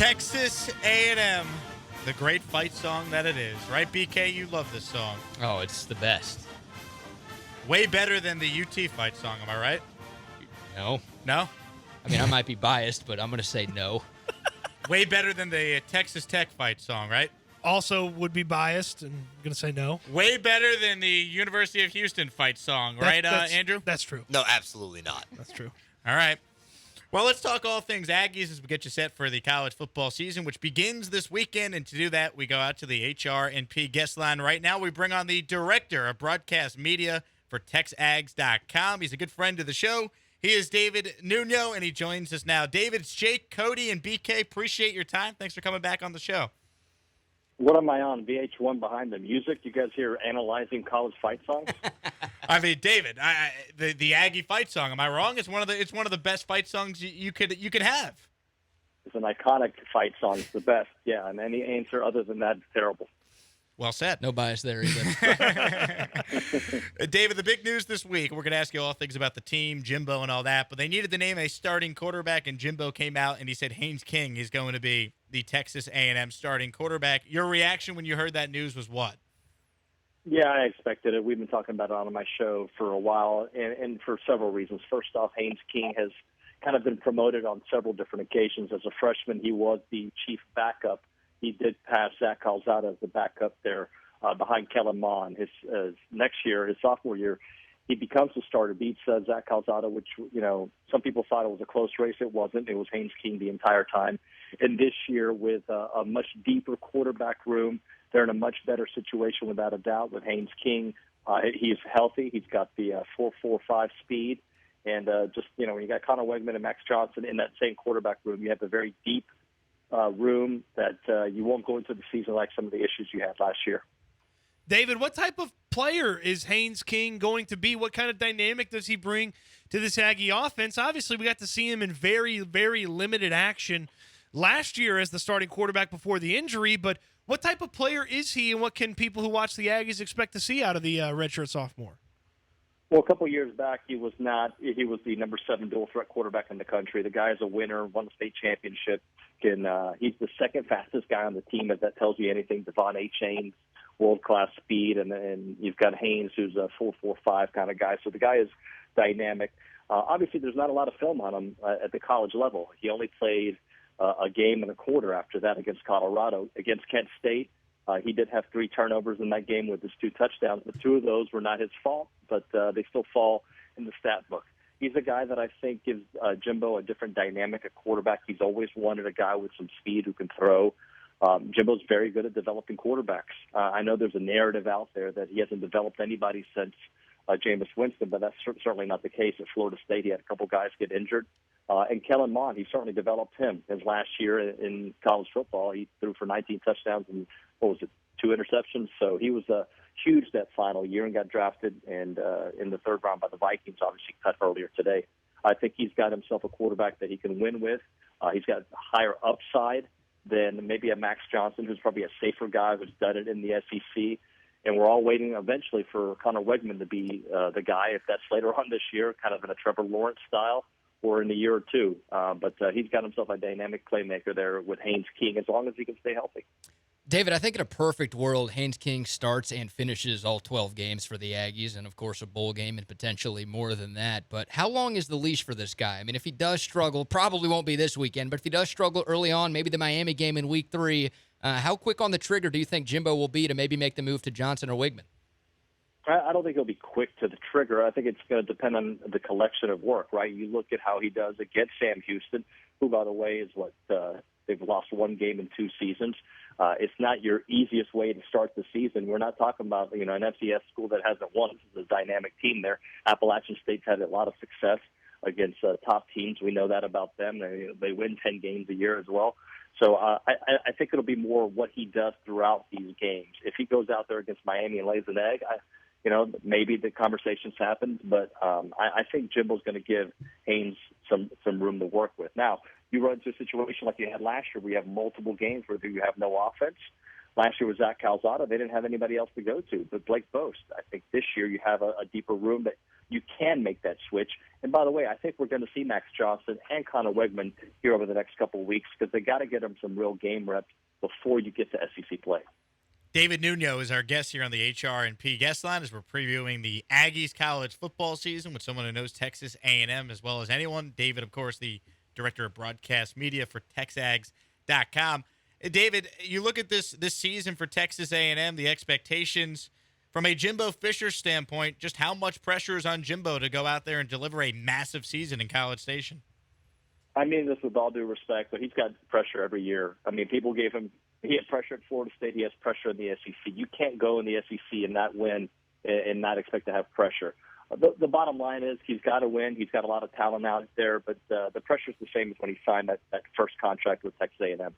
Texas A&M, the great fight song that it is. Right, BK? You love this song. Oh, it's the best. Way better than the UT fight song, am I right? No. No? I mean, I might be biased, but I'm going to say no. Way better than the Texas Tech fight song, right? Also would be biased and going to say no. Way better than the University of Houston fight song, right, Andrew? That's true. No, absolutely not. That's true. All right. Well, let's talk all things Aggies as we get you set for the college football season, which begins this weekend. And to do that, we go out to the HR&P guest line right now. We bring on the director of broadcast media for TexAgs.com. He's a good friend of the show. He is David Nuno, and he joins us now. David, it's Jake, Cody, and BK. Appreciate your time. Thanks for coming back on the show. What am I on, VH1 behind the music? You guys here analyzing college fight songs? I mean, David, the Aggie fight song. Am I wrong? It's one of the best fight songs you could have. It's an iconic fight song. It's the best. Yeah, and any answer other than that is terrible. Well said. No bias there either. David, the big news this week, we're going to ask you all things about the team, Jimbo and all that, but they needed to name a starting quarterback, and Jimbo came out and he said Haynes King is going to be the Texas A&M starting quarterback. Your reaction when you heard that news was what? Yeah, I expected it. We've been talking about it on my show for a while, and for several reasons. First off, Haynes King has kind of been promoted on several different occasions. As a freshman, he was the chief backup. He did pass Zach Calzada as the backup there behind Kellen Mond. His next year, his sophomore year, he becomes the starter, beats Zach Calzada, which, some people thought it was a close race. It wasn't. It was Haynes King the entire time. And this year, with a much deeper quarterback room, they're in a much better situation without a doubt with Haynes King. He's healthy. He's got the 4.45 speed. And when you got Connor Wegman and Max Johnson in that same quarterback room, you have a very deep room that you won't go into the season like some of the issues you had last year. David, what type of player is Haynes King going to be? What kind of dynamic does he bring to this Aggie offense? Obviously, we got to see him in very, very limited action last year as the starting quarterback before the injury, but what type of player is he, and what can people who watch the Aggies expect to see out of the redshirt sophomore? Well, a couple of years back, he was the number 7 dual threat quarterback in the country. The guy is a winner, won the state championship. He's the second fastest guy on the team, if that tells you anything. Devon A-Chain's world-class speed, and you've got Haynes, who's a 4.45 kind of guy. So the guy is dynamic. Obviously, there's not a lot of film on him at the college level. He only played a game and a quarter after that against Colorado. Against Kent State, he did have 3 turnovers in that game with his 2 touchdowns, but 2 of those were not his fault, but they still fall in the stat book. He's a guy that I think gives Jimbo a different dynamic at quarterback. He's always wanted a guy with some speed who can throw. Jimbo's very good at developing quarterbacks. I know there's a narrative out there that he hasn't developed anybody since Jameis Winston, but that's certainly not the case at Florida State. He had a couple guys get injured. And Kellen Mond, he certainly developed him. His last year in college football, he threw for 19 touchdowns and, 2 interceptions. So he was huge that final year and got drafted in the 3rd round by the Vikings, obviously cut earlier today. I think he's got himself a quarterback that he can win with. He's got higher upside than maybe a Max Johnson, who's probably a safer guy who's done it in the SEC. And we're all waiting eventually for Connor Wegman to be the guy, if that's later on this year, kind of in a Trevor Lawrence style, or in a year or 2. But he's got himself a dynamic playmaker there with Haynes King, as long as he can stay healthy. David, I think in a perfect world, Haynes King starts and finishes all 12 games for the Aggies, and, of course, a bowl game and potentially more than that. But how long is the leash for this guy? I mean, if he does struggle, probably won't be this weekend, but if he does struggle early on, maybe the Miami game in week 3, how quick on the trigger do you think Jimbo will be to maybe make the move to Johnson or Wigman? I don't think he'll be quick to the trigger. I think it's going to depend on the collection of work, right? You look at how he does against Sam Houston, who, by the way, is they've lost 1 game in 2 seasons. It's not your easiest way to start the season. We're not talking about, an FCS school that hasn't won. This is a dynamic team there. Appalachian State's had a lot of success against top teams. We know that about them. They win 10 games a year as well. So I think it'll be more what he does throughout these games. If he goes out there against Miami and lays an egg, maybe the conversations happen. But I think Jimbo's going to give Haynes some room to work with. Now, you run into a situation like you had last year where you have multiple games where you have no offense. Last year was Zach Calzada. They didn't have anybody else to go to but Blake Boast. I think this year you have a deeper room that you can make that switch. And by the way, I think we're going to see Max Johnson and Connor Wegman here over the next couple of weeks because they got to get them some real game reps before you get to SEC play. David Nuno is our guest here on the HR&P guest line as we're previewing the Aggies college football season with someone who knows Texas A&M as well as anyone. David, of course, the director of broadcast media for TexAgs.com. David, you look at this season for Texas A&M, the expectations from a Jimbo Fisher standpoint, just how much pressure is on Jimbo to go out there and deliver a massive season in College Station? I mean this with all due respect, but he's got pressure every year. I mean, people gave him – he had pressure at Florida State. He has pressure in the SEC. You can't go in the SEC and not win and not expect to have pressure. The bottom line is he's got to win. He's got a lot of talent out there, but the pressure's the same as when he signed that first contract with Texas A&M.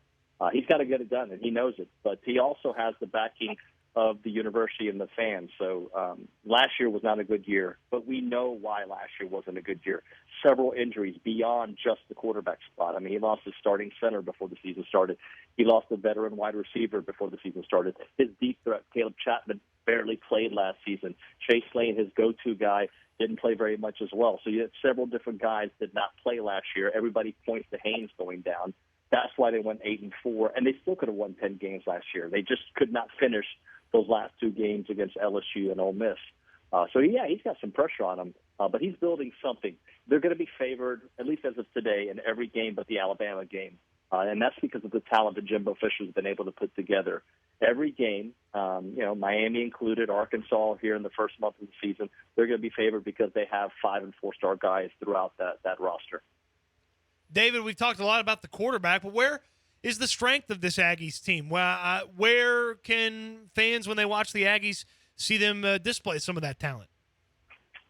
He's got to get it done, and he knows it. But he also has the backing of the university and the fans. So last year was not a good year, but we know why last year wasn't a good year. Several injuries beyond just the quarterback spot. I mean, he lost his starting center before the season started. He lost a veteran wide receiver before the season started. His deep threat, Caleb Chapman, barely played last season. Chase Lane, his go-to guy, didn't play very much as well. So you had several different guys that did not play last year. Everybody points to Haynes going down. That's why they went 8-4, and they still could have won 10 games last year. They just could not finish those last two games against LSU and Ole Miss. So, yeah, he's got some pressure on him, but he's building something. They're going to be favored, at least as of today, in every game but the Alabama game, and that's because of the talent that Jimbo Fisher has been able to put together. Every game, Miami included, Arkansas here in the first month of the season, they're going to be favored because they have 5- and 4-star guys throughout that roster. David, we've talked a lot about the quarterback, but where is the strength of this Aggies team? Where can fans, when they watch the Aggies, see them display some of that talent?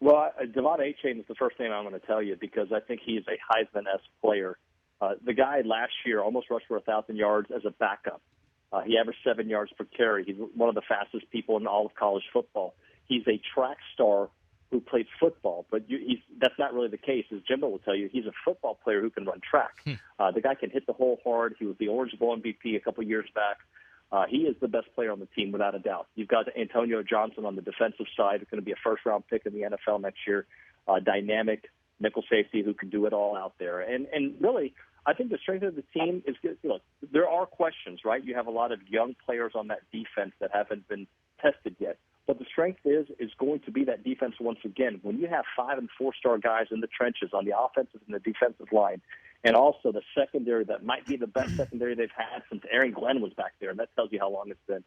Well, Devon Achane is the first name I'm going to tell you because I think he is a Heisman-esque player. The guy last year almost rushed for 1,000 yards as a backup. He averaged 7 yards per carry. He's one of the fastest people in all of college football. He's a track star who played football, but that's not really the case. As Jimbo will tell you, he's a football player who can run track. The guy can hit the hole hard. He was the Orange Bowl MVP a couple years back. He is the best player on the team without a doubt. You've got Antonio Johnson on the defensive side, who's going to be a first-round pick in the NFL next year. Dynamic nickel safety who can do it all out there. And really, I think the strength of the team is good. Look, there are questions, right? You have a lot of young players on that defense that haven't been tested yet. But the strength is going to be that defense once again. When you have 5- and 4-star guys in the trenches on the offensive and the defensive line, and also the secondary that might be the best secondary they've had since Aaron Glenn was back there, and that tells you how long it's been.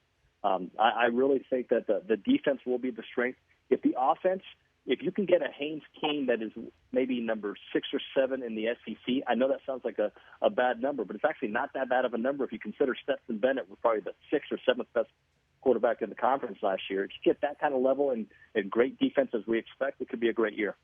I really think that the defense will be the strength. If the offense, if you can get a Haynes King that is maybe number 6 or 7 in the SEC, I know that sounds like a bad number, but it's actually not that bad of a number if you consider Stetson Bennett was probably the 6th or 7th best quarterback in the conference last year. If you get that kind of level and great defense as we expect, it could be a great year.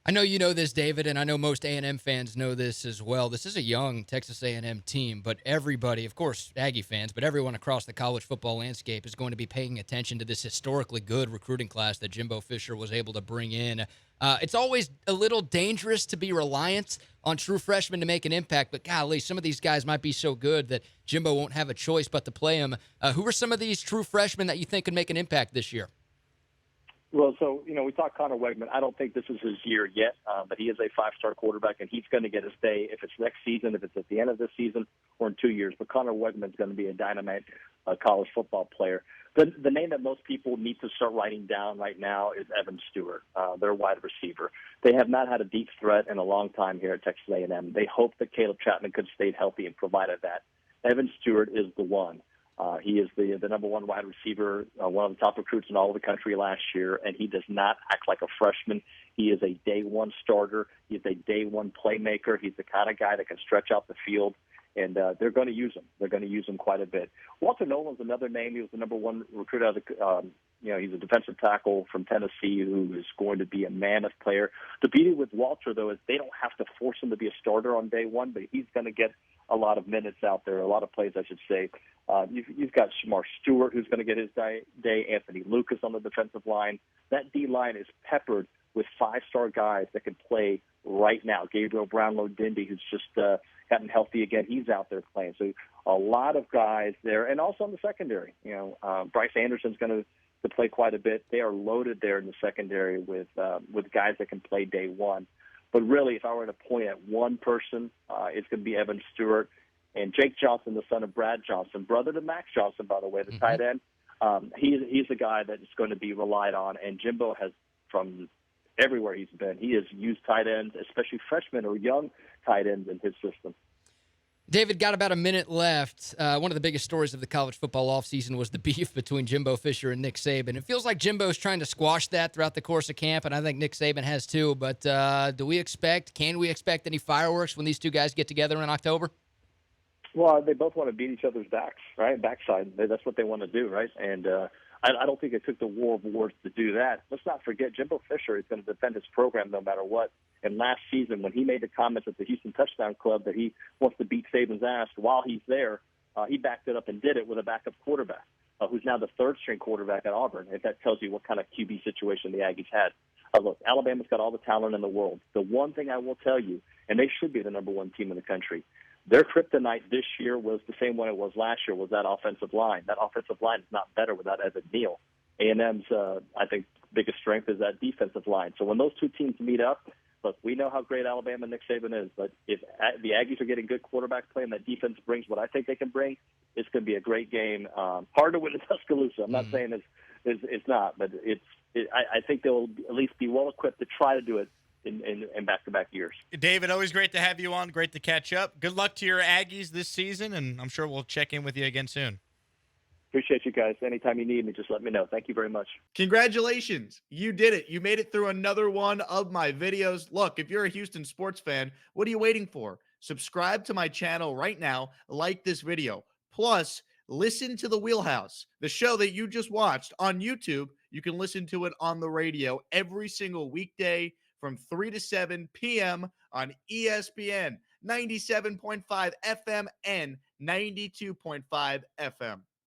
I know you know this, David, and I know most A&M fans know this as well. This is a young Texas A&M team, but everybody, of course, Aggie fans, but everyone across the college football landscape is going to be paying attention to this historically good recruiting class that Jimbo Fisher was able to bring in. It's always a little dangerous to be reliant on true freshmen to make an impact, but golly, some of these guys might be so good that Jimbo won't have a choice but to play them. Who are some of these true freshmen that you think could make an impact this year? Well, so, we talked Connor Wegman. I don't think this is his year yet, but he is a 5-star quarterback, and he's going to get his day if it's next season, if it's at the end of this season, or in 2 years. But Connor Wegman's going to be a dynamite college football player. The name that most people need to start writing down right now is Evan Stewart, their wide receiver. They have not had a deep threat in a long time here at Texas A&M. They hope that Caleb Chapman could stay healthy and provided that. Evan Stewart is the one. He is the number one wide receiver, one of the top recruits in all of the country last year, and he does not act like a freshman. He is a day-one starter. He's a day-one playmaker. He's the kind of guy that can stretch out the field, and they're going to use him. They're going to use him quite a bit. Walter Nolan's another name. He was the number one recruit out of the he's a defensive tackle from Tennessee who is going to be a mammoth player. The beauty with Walter, though, is they don't have to force him to be a starter on day one, but he's going to get a lot of minutes out there, a lot of plays, I should say. You've got Shamar Stewart, who's going to get his day, Anthony Lucas on the defensive line. That D-line is peppered with 5-star guys that can play right now. Gabriel Brownlow-Dindy, who's just gotten healthy again, he's out there playing. So a lot of guys there. And also in the secondary, Bryce Anderson's going to to play quite a bit. They are loaded there in the secondary with guys that can play day one. But really, if I were to point at one person, it's going to be Evan Stewart and Jake Johnson, the son of Brad Johnson, brother to Max Johnson, by the way, the tight end. He's a guy that is going to be relied on, and Jimbo has, from everywhere he's been, he has used tight ends, especially freshmen or young tight ends in his system. David, got about a minute left. One of the biggest stories of the college football offseason was the beef between Jimbo Fisher and Nick Saban. It feels like Jimbo's trying to squash that throughout the course of camp, and I think Nick Saban has too. But can we expect any fireworks when these two guys get together in October? Well, they both want to beat each other's backs, right? Backside. That's what they want to do, right? And I don't think it took the war of words to do that. Let's not forget, Jimbo Fisher is going to defend his program no matter what. And last season, when he made the comments at the Houston Touchdown Club that he wants to beat Saban's ass while he's there, he backed it up and did it with a backup quarterback, who's now the third-string quarterback at Auburn, if that tells you what kind of QB situation the Aggies had. Look, Alabama's got all the talent in the world. The one thing I will tell you, and they should be the number one team in the country, their kryptonite this year was the same one it was last year, was that offensive line. That offensive line is not better without Evan Neal. A&M's, I think, biggest strength is that defensive line. So when those two teams meet up, look, we know how great Alabama and Nick Saban is, but if the Aggies are getting good quarterback play and that defense brings what I think they can bring, it's going to be a great game. Hard to win in Tuscaloosa. I'm not saying it's not, but I think they'll at least be well-equipped to try to do it in back-to-back years. David, always great to have you on. Great to catch up. Good luck to your Aggies this season, and I'm sure we'll check in with you again soon. Appreciate you guys. Anytime you need me, just let me know. Thank you very much. Congratulations. You did it. You made it through another one of my videos. Look, if you're a Houston sports fan, what are you waiting for? Subscribe to my channel right now. Like this video. Plus, listen to the Wheelhouse, the show that you just watched on YouTube. You can listen to it on the radio every single weekday from 3 to 7 p.m. on ESPN 97.5 FM and 92.5 FM.